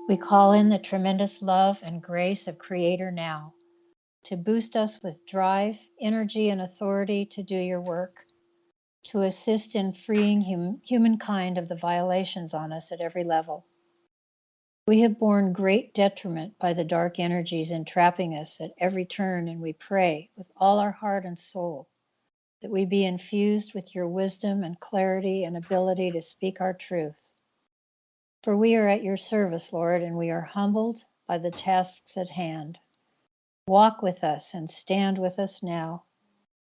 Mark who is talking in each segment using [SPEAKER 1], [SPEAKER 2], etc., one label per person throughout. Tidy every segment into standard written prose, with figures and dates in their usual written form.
[SPEAKER 1] We call in the tremendous love and grace of Creator now to boost us with drive, energy, and authority to do your work, to assist in freeing humankind of the violations on us at every level. We have borne great detriment by the dark energies entrapping us at every turn, and we pray with all our heart and soul that we be infused with your wisdom and clarity and ability to speak our truth. For we are at your service, Lord, and we are humbled by the tasks at hand. Walk with us and stand with us now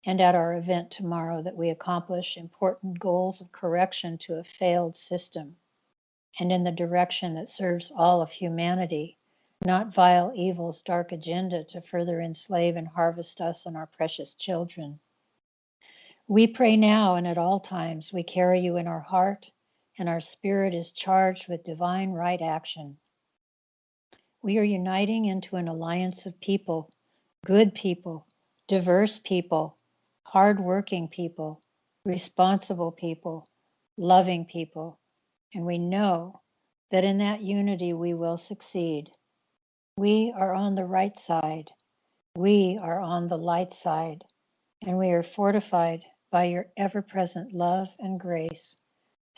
[SPEAKER 1] and at our event tomorrow, that we accomplish important goals of correction to a failed system and in the direction that serves all of humanity, not vile evil's dark agenda to further enslave and harvest us and our precious children. We pray now and at all times. We carry you in our heart, and our spirit is charged with divine right action. We are uniting into an alliance of people, good people, diverse people, hardworking people, responsible people, loving people, and we know that in that unity we will succeed. We are on the right side. We are on the light side, and we are fortified by your ever-present love and grace,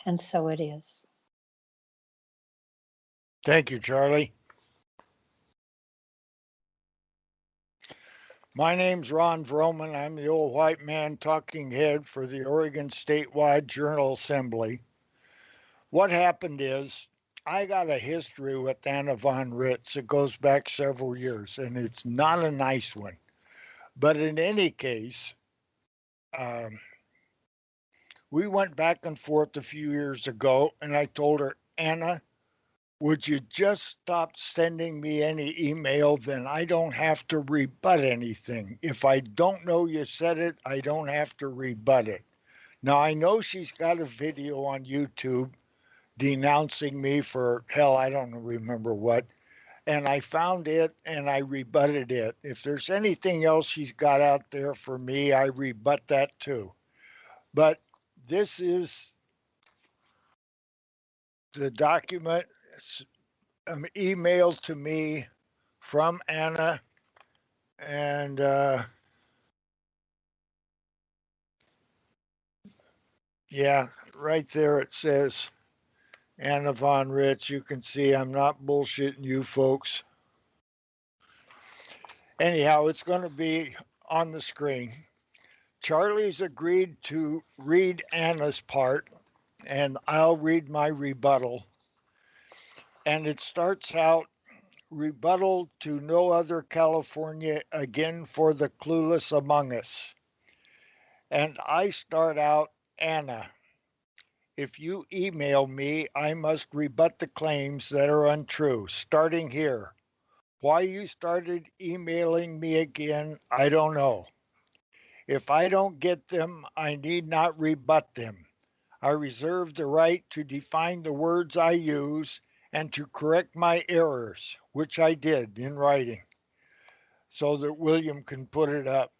[SPEAKER 1] and so it is.
[SPEAKER 2] Thank you, Charlie. My name's Ron Vroman. I'm the old white man talking head for the Oregon Statewide Journal Assembly. What happened is I got a history with Anna von Ritz. It goes back several years, and it's not a nice one. But in any case, we went back and forth a few years ago, and I told her, Anna, would you just stop sending me any email? Then I don't have to rebut anything. If I don't know you said it, I don't have to rebut it. Now, I know she's got a video on YouTube denouncing me for, hell, I don't remember what. And I found it and I rebutted it. If there's anything else she's got out there for me, I rebut that too. But this is the document emailed to me from Anna, and yeah, right there it says Anna von Ritz. You can see I'm not bullshitting you folks. Anyhow, it's going to be on the screen. Charlie's agreed to read Anna's part, and I'll read my rebuttal. And it starts out, rebuttal to no other California again for the clueless among us. And I start out, Anna, if you email me, I must rebut the claims that are untrue, starting here. Why you started emailing me again, I don't know. If I don't get them, I need not rebut them. I reserve the right to define the words I use and to correct my errors, which I did in writing, so that William can put it up.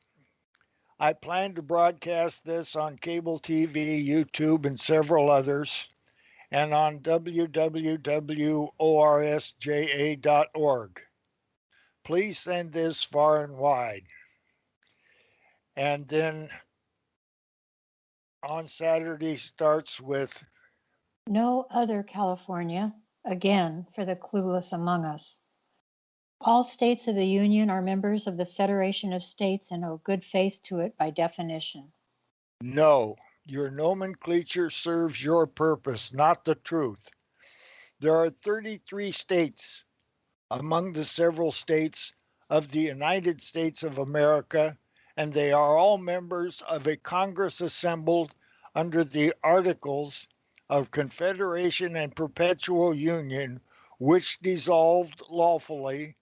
[SPEAKER 2] I plan to broadcast this on cable TV, YouTube, and several others, and on www.orsja.org. Please send this far and wide. And then on Saturday starts with
[SPEAKER 1] No other California, again, for the clueless among us. All states of the Union are members of the Federation of States and owe good faith to it by definition.
[SPEAKER 2] no. Your nomenclature serves your purpose, not the truth. There are 33 states among the several states of the United States of America, and they are all members of a Congress assembled under the Articles of Confederation and Perpetual Union, which dissolved lawfully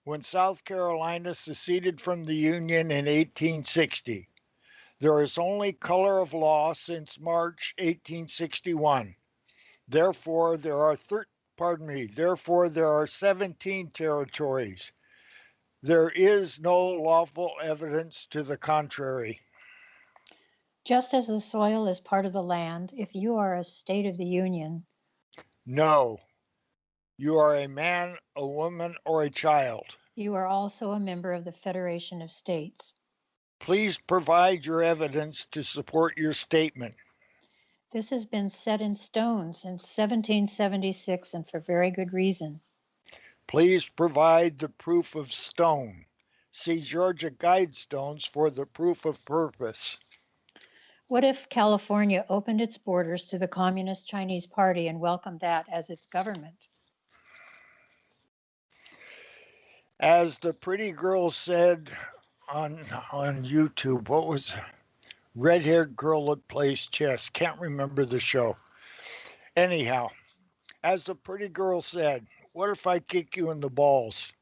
[SPEAKER 2] when South Carolina seceded from the Union in 1860. There is only color of law since March 1861. Therefore, there are 17 territories. There is no lawful evidence to the contrary.
[SPEAKER 1] Just as the soil is part of the land, if you are a state of the Union,
[SPEAKER 2] No. You are a man, a woman, or a child.
[SPEAKER 1] You are also a member of the Federation of States.
[SPEAKER 2] Please provide your evidence to support your statement.
[SPEAKER 1] This has been set in stone since 1776 and for very good reason.
[SPEAKER 2] Please provide the proof of stone. See Georgia Guidestones for the proof of purpose.
[SPEAKER 1] What if California opened its borders to the Communist Chinese Party and welcomed that as its government?
[SPEAKER 2] As the pretty girl said on YouTube, what was red-haired girl that plays chess? Can't remember the show. Anyhow, as the pretty girl said, what if I kick you in the balls?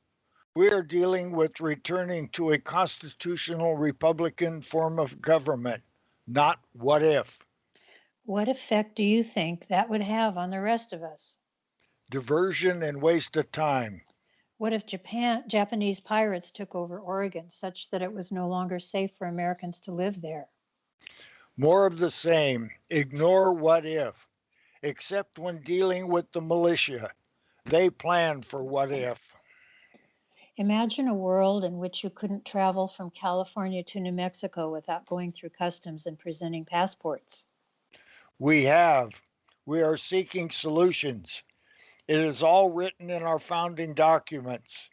[SPEAKER 2] We are dealing with returning to a constitutional Republican form of government, not what if.
[SPEAKER 1] What effect do you think that would have on the rest of us?
[SPEAKER 2] Diversion and waste of time.
[SPEAKER 1] What if Japanese pirates took over Oregon such that it was no longer safe for Americans to live there?
[SPEAKER 2] More of the same. Ignore what if, except when dealing with the militia. They plan for what if.
[SPEAKER 1] Imagine a world in which you couldn't travel from California to New Mexico without going through customs and presenting passports.
[SPEAKER 2] We are seeking solutions. It is all written in our founding documents.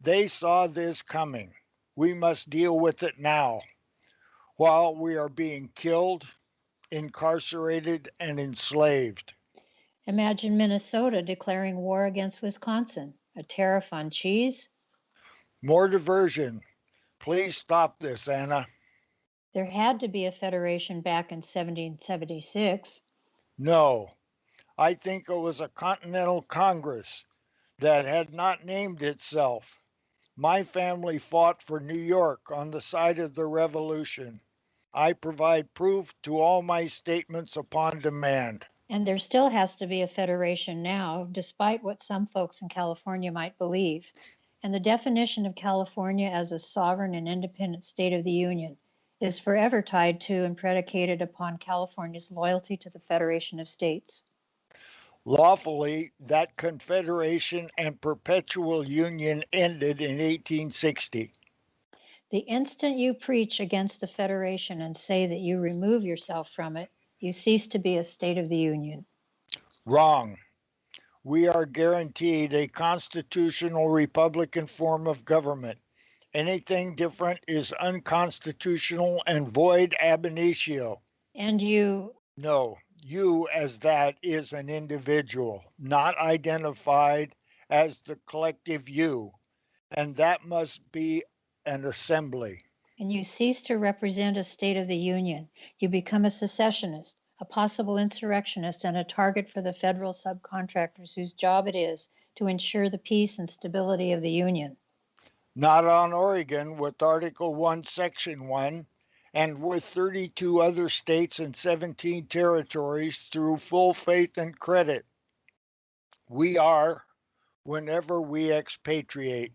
[SPEAKER 2] They saw this coming. We must deal with it now, while we are being killed, incarcerated, and enslaved.
[SPEAKER 1] Imagine Minnesota declaring war against Wisconsin, a tariff on cheese.
[SPEAKER 2] More diversion. Please stop this, Anna.
[SPEAKER 1] There had to be a federation back in 1776.
[SPEAKER 2] No, I think it was a Continental Congress that had not named itself. My family fought for New York on the side of the Revolution. I provide proof to all my statements upon demand.
[SPEAKER 1] And there still has to be a federation now, despite what some folks in California might believe. And the definition of California as a sovereign and independent state of the Union is forever tied to and predicated upon California's loyalty to the Federation of States.
[SPEAKER 2] Lawfully, that confederation and perpetual union ended in 1860.
[SPEAKER 1] The instant you preach against the Federation and say that you remove yourself from it, you cease to be a state of the Union.
[SPEAKER 2] Wrong. We are guaranteed a constitutional Republican form of government. Anything different is unconstitutional and void ab initio.
[SPEAKER 1] And you...
[SPEAKER 2] No, you as that is an individual, not identified as the collective you, and that must be an assembly.
[SPEAKER 1] And you cease to represent a state of the Union. You become a secessionist, a possible insurrectionist, and a target for the federal subcontractors whose job it is to ensure the peace and stability of the Union.
[SPEAKER 2] Not on Oregon with Article 1, Section 1, and with 32 other states and 17 territories through full faith and credit. We are whenever we expatriate.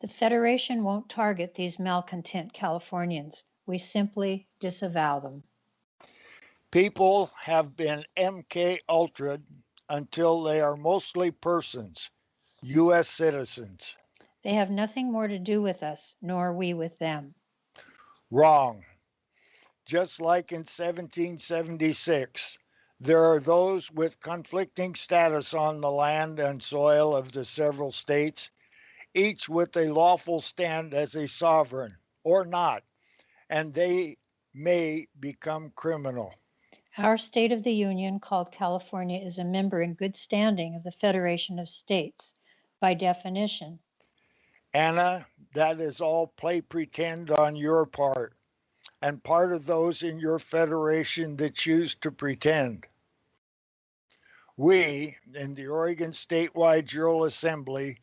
[SPEAKER 1] The Federation won't target these malcontent Californians. We simply disavow them.
[SPEAKER 2] People have been MK Ultra'd until they are mostly persons, U.S. citizens.
[SPEAKER 1] They have nothing more to do with us, nor we with them.
[SPEAKER 2] Wrong. Just like in 1776, there are those with conflicting status on the land and soil of the several states, each with a lawful stand as a sovereign, or not, and they may become criminal.
[SPEAKER 1] Our state of the Union, called California, is a member in good standing of the Federation of States, by definition.
[SPEAKER 2] Anna, that is all play pretend on your part, and part of those in your federation that choose to pretend. We, in the Oregon Statewide Jural Assembly,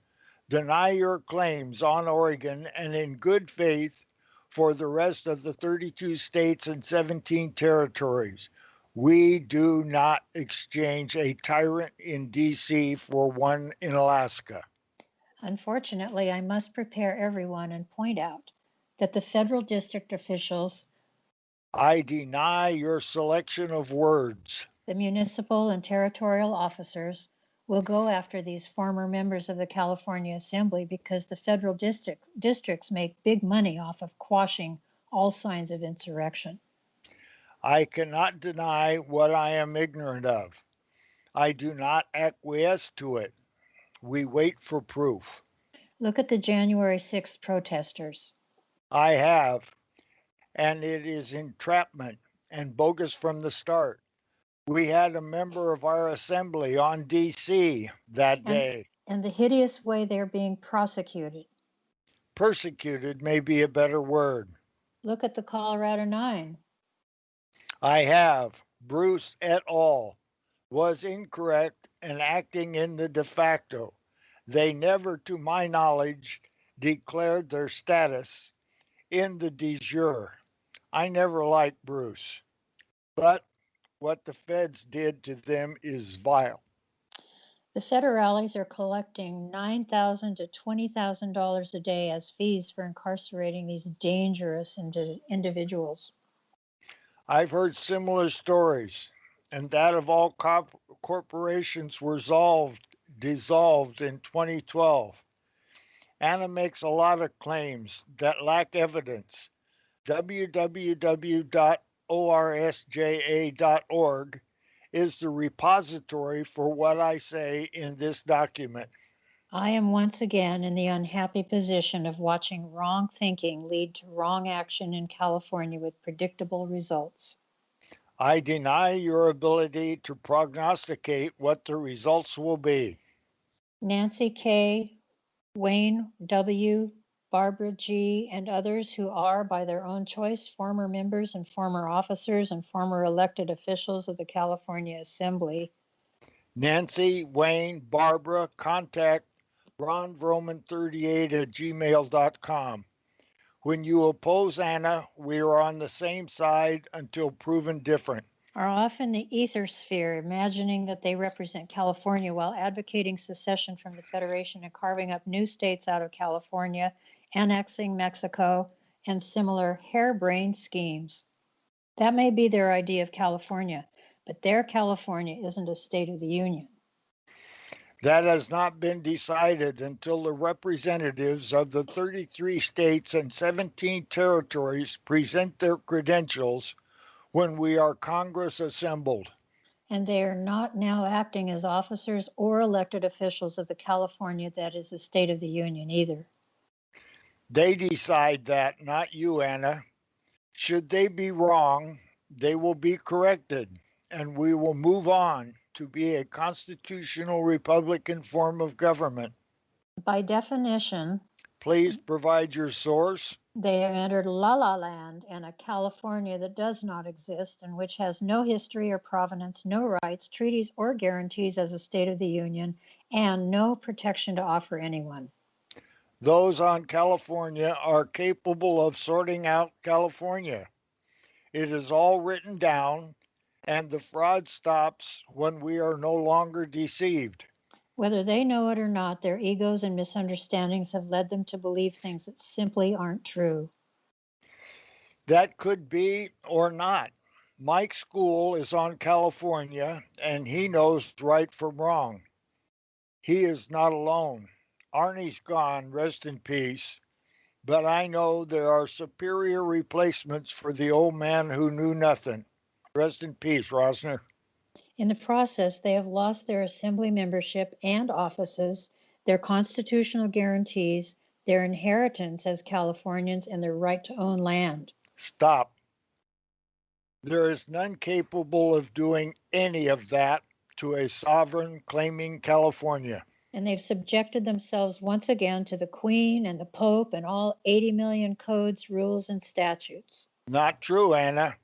[SPEAKER 2] deny your claims on Oregon and in good faith for the rest of the 32 states and 17 territories. We do not exchange a tyrant in D.C. for one in Alaska.
[SPEAKER 1] Unfortunately, I must prepare everyone and point out that the federal district officials,
[SPEAKER 2] I deny your selection of words.
[SPEAKER 1] the municipal and territorial officers, We'll go after these former members of the California Assembly because the federal districts make big money off of quashing all signs of insurrection.
[SPEAKER 2] I cannot deny what I am ignorant of. I do not acquiesce to it. We wait for proof.
[SPEAKER 1] Look at the January 6th protesters.
[SPEAKER 2] I have, and it is entrapment and bogus from the start. We had a member of our assembly on DC that day.
[SPEAKER 1] And the hideous way they're being prosecuted.
[SPEAKER 2] Persecuted may be a better word.
[SPEAKER 1] Look at the Colorado 9.
[SPEAKER 2] I have. Bruce et al. Was incorrect and acting in the de facto. They never, to my knowledge, declared their status in the de jure. I never liked Bruce, but what the feds did to them is vile.
[SPEAKER 1] The federales are collecting $9,000 to $20,000 a day as fees for incarcerating these dangerous individuals.
[SPEAKER 2] I've heard similar stories, and that of all corporations were dissolved in 2012. Anna makes a lot of claims that lack evidence. www.orsja.org is the repository for what I say in this document.
[SPEAKER 1] I am once again in the unhappy position of watching wrong thinking lead to wrong action in California with predictable results.
[SPEAKER 2] I deny your ability to prognosticate what the results will be.
[SPEAKER 1] Nancy K., Wayne W., Barbara G., and others who are, by their own choice, former members and former officers and former elected officials of the California Assembly.
[SPEAKER 2] Nancy, Wayne, Barbara, contact ronvroman38@gmail.com. When you oppose Anna, we are on the same side until proven different.
[SPEAKER 1] Are off in the ether sphere, imagining that they represent California while advocating secession from the Federation and carving up new states out of California, annexing Mexico, and similar harebrained schemes. That may be their idea of California, but their California isn't a State of the Union.
[SPEAKER 2] That has not been decided until the representatives of the 33 states and 17 territories present their credentials when we are Congress assembled.
[SPEAKER 1] And they are not now acting as officers or elected officials of the California that is the State of the Union either.
[SPEAKER 2] They decide that, not you, Anna. Should they be wrong, they will be corrected, and we will move on to be a constitutional Republican form of government.
[SPEAKER 1] By definition,
[SPEAKER 2] please provide your source.
[SPEAKER 1] They have entered La La Land and a California that does not exist and which has no history or provenance, no rights, treaties, or guarantees as a State of the Union, and no protection to offer anyone.
[SPEAKER 2] Those on California are capable of sorting out California. It is all written down, and the fraud stops when we are no longer deceived.
[SPEAKER 1] Whether they know it or not, their egos and misunderstandings have led them to believe things that simply aren't true.
[SPEAKER 2] That could be or not. Mike's school is on California, and he knows right from wrong. He is not alone. Arnie's gone, rest in peace. But I know there are superior replacements for the old man who knew nothing. Rest in peace, Rosner.
[SPEAKER 1] In the process, they have lost their assembly membership and offices, their constitutional guarantees, their inheritance as Californians, and their right to own land.
[SPEAKER 2] Stop. There is none capable of doing any of that to a sovereign claiming California.
[SPEAKER 1] And they've subjected themselves once again to the Queen and the Pope and all 80 million codes, rules, and statutes.
[SPEAKER 2] Not true, Anna.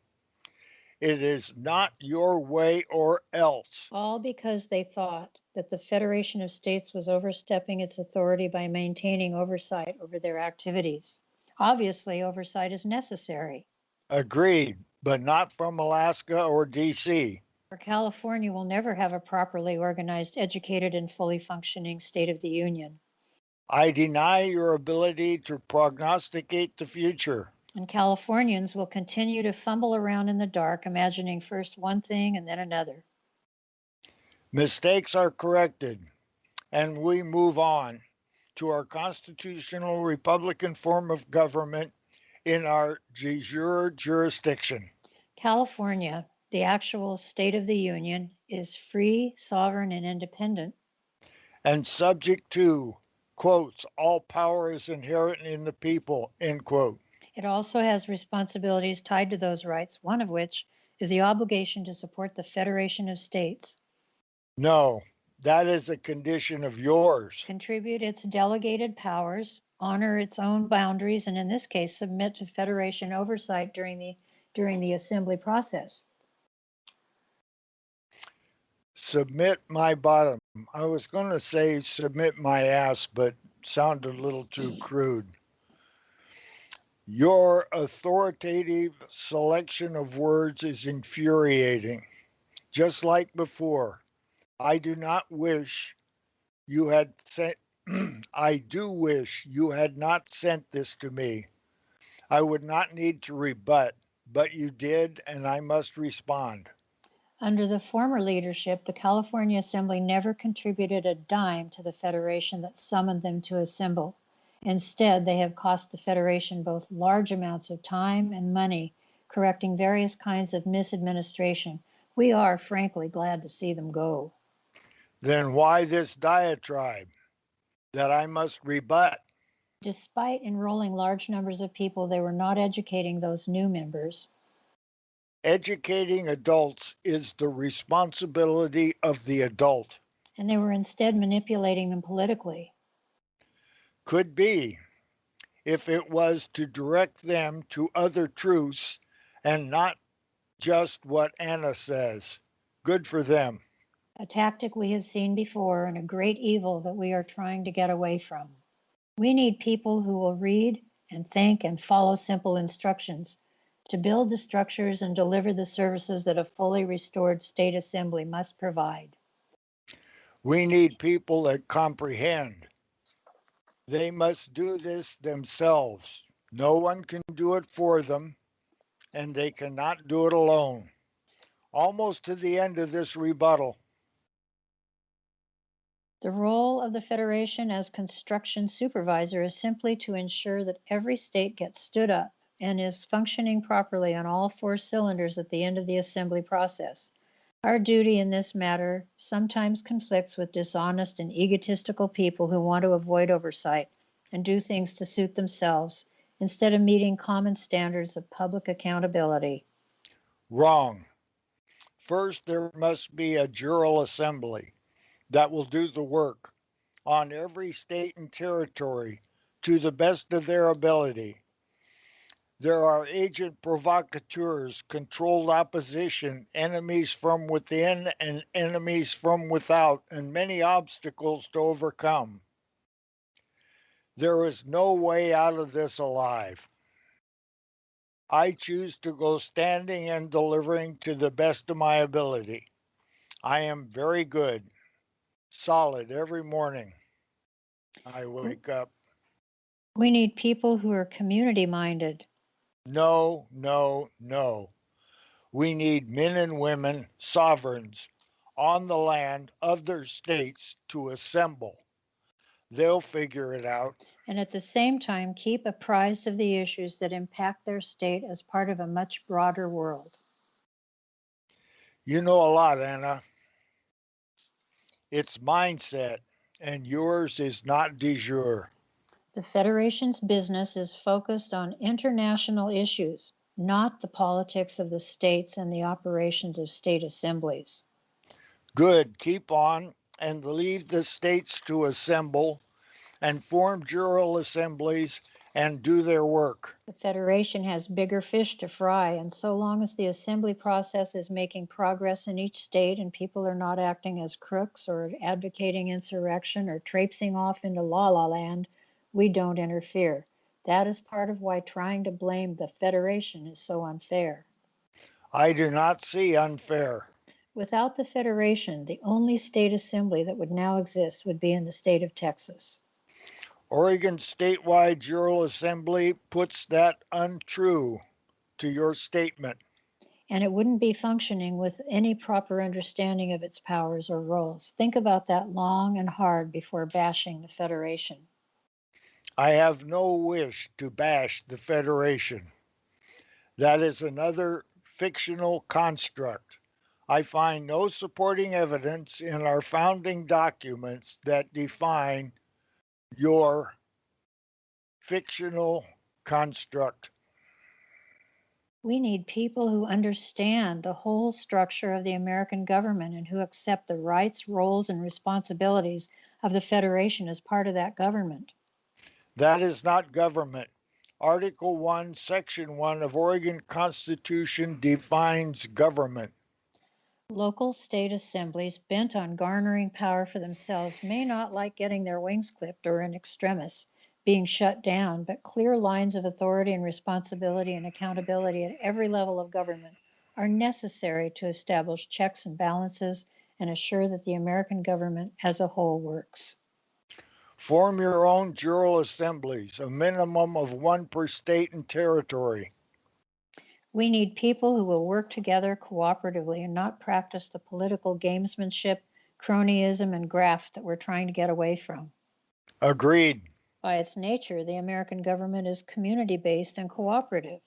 [SPEAKER 2] It is not your way or else.
[SPEAKER 1] All because they thought that the Federation of States was overstepping its authority by maintaining oversight over their activities. Obviously, oversight is necessary.
[SPEAKER 2] Agreed, but not from Alaska or D.C.
[SPEAKER 1] For California will never have a properly organized, educated, and fully functioning State of the Union.
[SPEAKER 2] I deny your ability to prognosticate the future.
[SPEAKER 1] And Californians will continue to fumble around in the dark, imagining first one thing and then another.
[SPEAKER 2] Mistakes are corrected, and we move on to our constitutional Republican form of government in our de jure jurisdiction.
[SPEAKER 1] California, the actual state of the Union, is free, sovereign, and independent.
[SPEAKER 2] And subject to, quotes, all power is inherent in the people, end quote.
[SPEAKER 1] It also has responsibilities tied to those rights, one of which is the obligation to support the Federation of States,
[SPEAKER 2] No, that is a condition of yours.
[SPEAKER 1] contribute its delegated powers, honor its own boundaries, and in this case, submit to Federation oversight during the assembly process.
[SPEAKER 2] Submit my bottom. I was going to say submit my ass, but sounded a little too crude. Your authoritative selection of words is infuriating. Just like before, I do not wish you had sent I do wish you had not sent this to me. I would not need to rebut, but you did, and I must respond.
[SPEAKER 1] Under the former leadership, the California Assembly never contributed a dime to the Federation that summoned them to assemble. Instead, they have cost the Federation both large amounts of time and money, correcting various kinds of misadministration. We are, frankly, glad to see them go.
[SPEAKER 2] Then why this diatribe that I must rebut?
[SPEAKER 1] Despite enrolling large numbers of people, they were not educating those new members.
[SPEAKER 2] Educating adults is the responsibility of the adult.
[SPEAKER 1] And they were instead manipulating them politically.
[SPEAKER 2] Could be, if it was to direct them to other truths and not just what Anna says. Good for them.
[SPEAKER 1] A tactic we have seen before and a great evil that we are trying to get away from. We need people who will read and think and follow simple instructions to build the structures and deliver the services that a fully restored state assembly must provide.
[SPEAKER 2] We need people that comprehend. They must do this themselves. No one can do it for them, and they cannot do it alone. Almost to the end of this rebuttal.
[SPEAKER 1] The role of the Federation as construction supervisor is simply to ensure that every state gets stood up and is functioning properly on all four cylinders at the end of the assembly process. Our duty in this matter sometimes conflicts with dishonest and egotistical people who want to avoid oversight and do things to suit themselves instead of meeting common standards of public accountability.
[SPEAKER 2] Wrong. First, there must be a Jural assembly that will do the work on every state and territory to the best of their ability. There are agent provocateurs, controlled opposition, enemies from within and enemies from without, and many obstacles to overcome. There is no way out of this alive. I choose to go standing and delivering to the best of my ability. I am very good, solid every morning I wake up.
[SPEAKER 1] We need people who are community minded.
[SPEAKER 2] No, no, no. We need men and women, sovereigns, on the land of their states to assemble. They'll figure it out.
[SPEAKER 1] And at the same time keep apprised of the issues that impact their state as part of a much broader world.
[SPEAKER 2] You know a lot, Anna. It's mindset, and yours is not de jure.
[SPEAKER 1] The Federation's business is focused on international issues, not the politics of the states and the operations of state assemblies.
[SPEAKER 2] Good, keep on and leave the states to assemble and form jural assemblies and do their work.
[SPEAKER 1] The Federation has bigger fish to fry, and so long as the assembly process is making progress in each state and people are not acting as crooks or advocating insurrection or traipsing off into la la land, we don't interfere. That is part of why trying to blame the Federation is so unfair.
[SPEAKER 2] I do not see unfair.
[SPEAKER 1] Without the Federation, the only state assembly that would now exist would be in the state of Texas.
[SPEAKER 2] Oregon Statewide Jural Assembly puts that untrue to your statement.
[SPEAKER 1] and it wouldn't be functioning with any proper understanding of its powers or roles. Think about that long and hard before bashing the Federation.
[SPEAKER 2] I have no wish to bash the Federation. That is another fictional construct. I find no supporting evidence in our founding documents that define your fictional construct.
[SPEAKER 1] We need people who understand the whole structure of the American government and who accept the rights, roles, and responsibilities of the Federation as part of that government.
[SPEAKER 2] That is not government. Article 1, Section 1 of Oregon Constitution defines government.
[SPEAKER 1] Local state assemblies bent on garnering power for themselves may not like getting their wings clipped or in extremis being shut down, but clear lines of authority and responsibility and accountability at every level of government are necessary to establish checks and balances and assure that the American government as a whole works.
[SPEAKER 2] Form your own Jural assemblies, a minimum of one per state and territory.
[SPEAKER 1] We need people who will work together cooperatively and not practice the political gamesmanship, cronyism, and graft that we're trying to get away from.
[SPEAKER 2] Agreed.
[SPEAKER 1] By its nature, the American government is community-based and cooperative.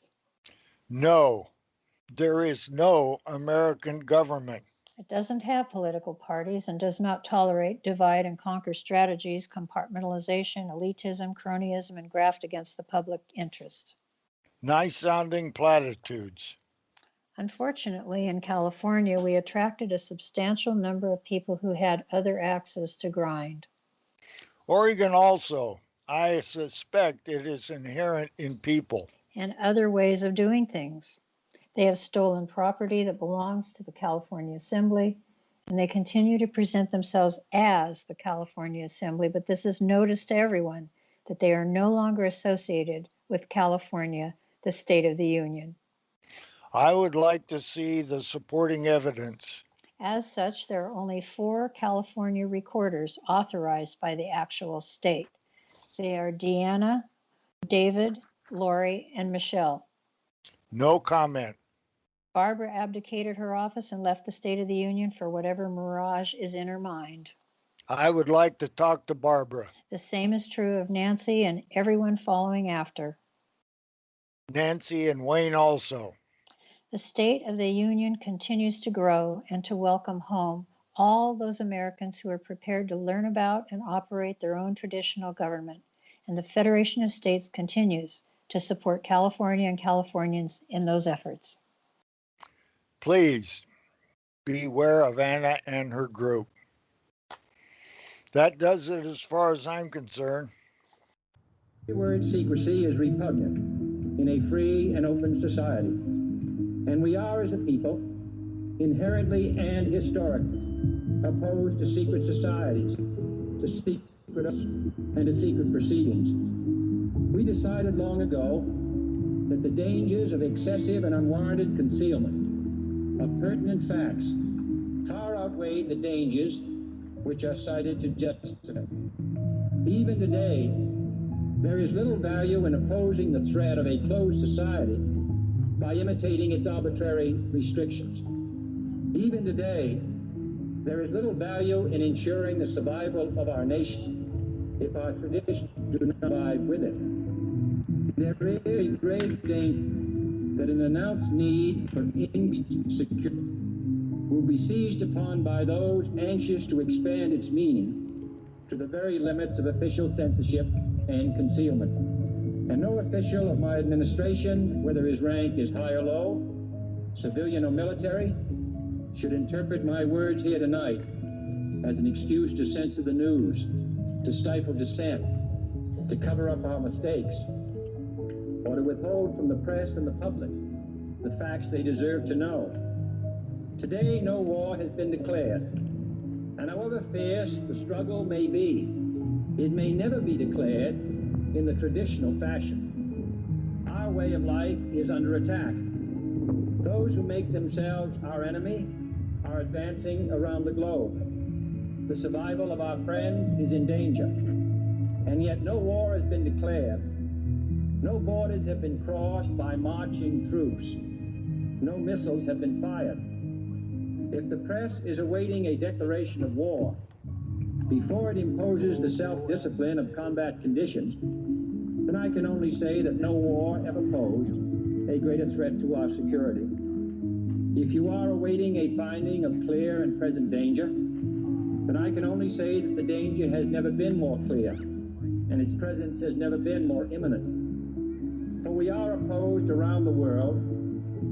[SPEAKER 2] No, there is no American government.
[SPEAKER 1] It doesn't have political parties and does not tolerate divide and conquer strategies, compartmentalization, elitism, cronyism, and graft against the public interest.
[SPEAKER 2] Nice sounding platitudes.
[SPEAKER 1] Unfortunately, in California, we attracted a substantial number of people who had other axes to grind.
[SPEAKER 2] Oregon also. I suspect it is inherent in people.
[SPEAKER 1] And other ways of doing things. They have stolen property that belongs to the California Assembly, and they continue to present themselves as the California Assembly, but this is notice to everyone that they are no longer associated with California, the State of the Union.
[SPEAKER 2] I would like to see the supporting evidence.
[SPEAKER 1] As such, there are only 4 California recorders authorized by the actual state. They are Deanna, David, Lori, and Michelle.
[SPEAKER 2] No comment.
[SPEAKER 1] Barbara abdicated her office and left the State of the Union for whatever mirage is in her mind.
[SPEAKER 2] I would like to talk to Barbara.
[SPEAKER 1] The same is true of Nancy and everyone following after.
[SPEAKER 2] Nancy and Wayne also.
[SPEAKER 1] The State of the Union continues to grow and to welcome home all those Americans who are prepared to learn about and operate their own traditional government. And the Federation of States continues to support California and Californians in those efforts.
[SPEAKER 2] Please beware of Anna and her group. That does it as far as I'm concerned.
[SPEAKER 3] The word secrecy is repugnant in a free and open society. And we are, as a people, inherently and historically opposed to secret societies, to secret and to secret proceedings. We decided long ago that the dangers of excessive and unwarranted concealment of pertinent facts far outweighed the dangers which are cited to justify. Even today, there is little value in opposing the threat of a closed society by imitating its arbitrary restrictions. Even today, there is little value in ensuring the survival of our nation if our traditions do not abide with it. There is a grave danger that an announced need for insecurity will be seized upon by those anxious to expand its meaning to the very limits of official censorship and concealment. And no official of my administration, whether his rank is high or low, civilian or military, should interpret my words here tonight as an excuse to censor the news, to stifle dissent, to cover up our mistakes, or to withhold from the press and the public the facts they deserve to know. Today, no war has been declared, and however fierce the struggle may be, it may never be declared in the traditional fashion. Our way of life is under attack. Those who make themselves our enemy are advancing around the globe. The survival of our friends is in danger, and yet no war has been declared. No borders have been crossed by marching troops. no missiles have been fired. If the press is awaiting a declaration of war before it imposes the self-discipline of combat conditions, then I can only say that no war ever posed a greater threat to our security. If you are awaiting a finding of clear and present danger, then I can only say that the danger has never been more clear, and its presence has never been more imminent. For we are opposed around the world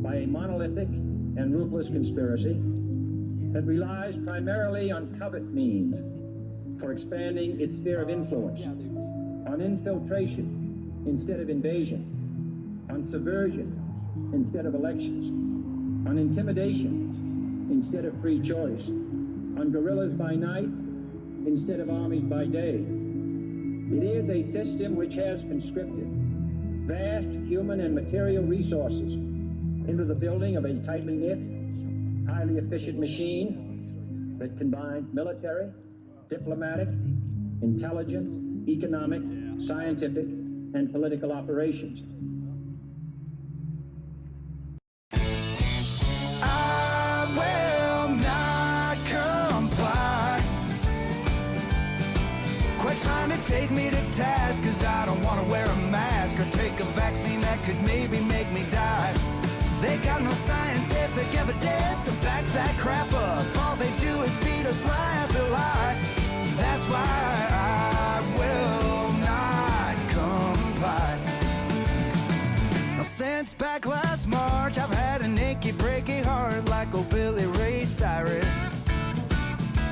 [SPEAKER 3] by a monolithic and ruthless conspiracy that relies primarily on covert means for expanding its sphere of influence, on infiltration instead of invasion, on subversion instead of elections, on intimidation instead of free choice, on guerrillas by night instead of armies by day. It is a system which has conscripted vast human and material resources into the building of a tightly knit, highly efficient machine that combines military, diplomatic, intelligence, economic, scientific, and political operations.
[SPEAKER 4] I will not comply. Quite trying to take me to task, 'cause I don't want to wear a mask or take a vaccine that could maybe make me die. They got no scientific evidence to back that crap up. All they do is feed us lie after lie. That's why I will not comply. Now since back last March, I've had an achy, breaky heart like old Billy Ray Cyrus.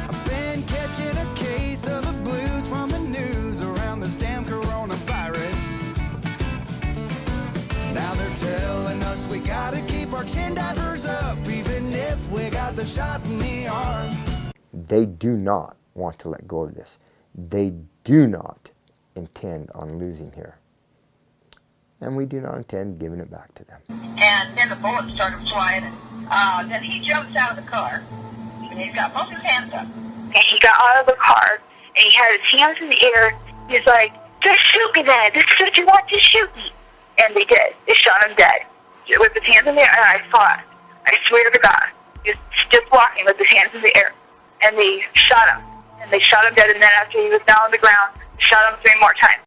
[SPEAKER 4] I've been catching a case of the blues from the news around this damn coronavirus. Now they're telling us we gotta keep our chin divers up, even if we got the shot in the arm.
[SPEAKER 5] They do not want to let go of this. They do not intend on losing here. And we do not intend giving it back to them.
[SPEAKER 6] And then the bullets started flying, and then he jumps out of the car, and he's got both his hands up.
[SPEAKER 7] And he got out of the car, and he had his hands in the air. He's like, just shoot me then. This is what you want, to shoot me. And they did. They shot him dead. With his hands in the air, and I saw it. I swear to God. He was just walking with his hands in the air. And they shot him. And they shot him dead, and then after he was down on the ground, they shot him 3 more times.